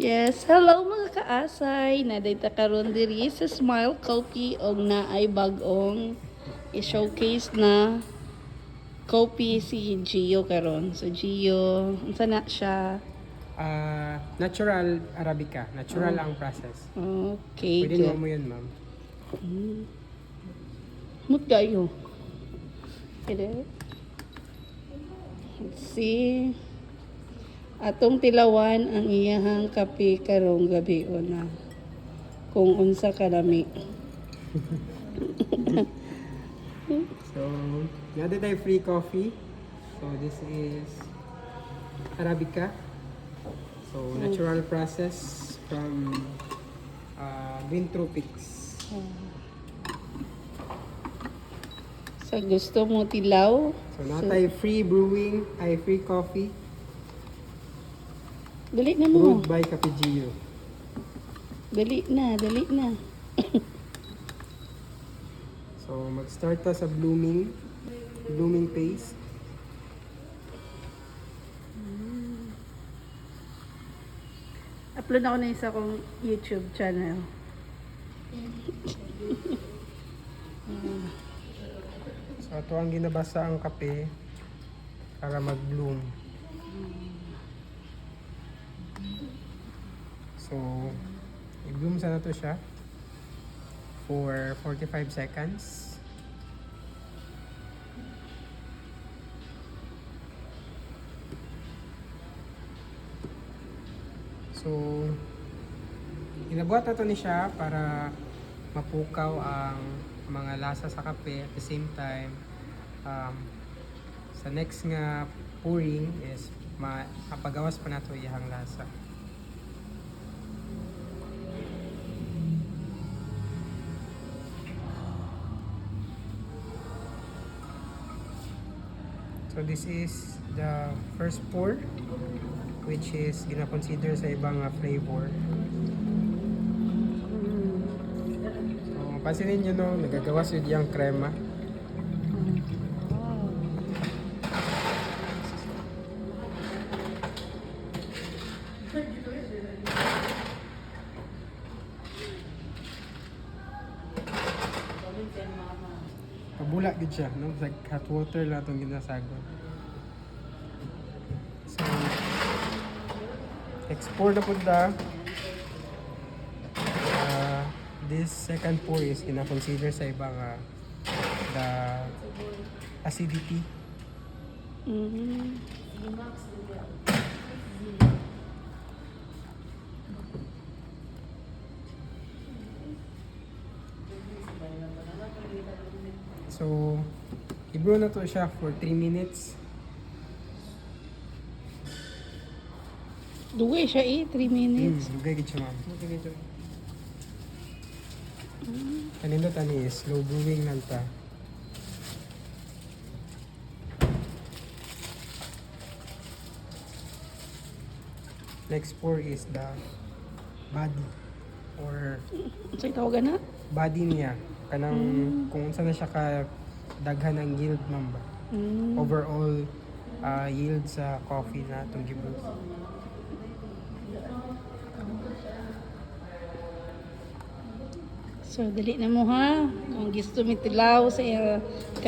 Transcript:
Yes, hello mga kaasay. Nadayta karon diri sa Smile Coffee og naay bag-ong i-showcase na coffee si Gio karon. So Gio, unsa na siya? Natural Arabica. Natural ang process. Okay, Pwede good. mo yun, ma'am. Mut kayo. Pwede. Let's see. Atong tilawan ang iyahang kape karong gabi na. Kung unsa kalami. So, yada tayo free coffee. So, this is Arabica. So, natural process from Green Tropics. Sa gusto mo tilaw, So, natay free brewing, ay free coffee. dali na mo. Brewed by Capigio. Dali na, dali na. So, mag-start ta sa blooming paste. Upload ako na isa kong YouTube channel. So, ito ang ginabasa ang kape para mag-bloom. So, i-bloom sana to siya for 45 seconds. So, inabuhat na to ni siya para mapukaw ang mga lasa sa kape. At the same time, sa next nga pouring is mapagawas pa na to iyang lasa. So this is the first pour, which is gina-consider sa ibang flavor. So pansinin nyo no, nagagawas yun yung krema. Pabula gid siya, no? Like hot water lang itong ginasagod. So, explore na punta. This second pour is kina-consider sa ibang the acidity. So, i-brew na to siya for 3 minutes. Dugay siya 3 minutes. Lugay gid siya, ma'am. Kanino tani is slow brewing lang ta. Next pour is the body or So tawagan na? body niya. Kanang kung saan na siya ka daghan ng yield, ma'am ba? Overall yield sa coffee na itong gibrew. So dali na mo ha. Kung gusto mi tilaw sa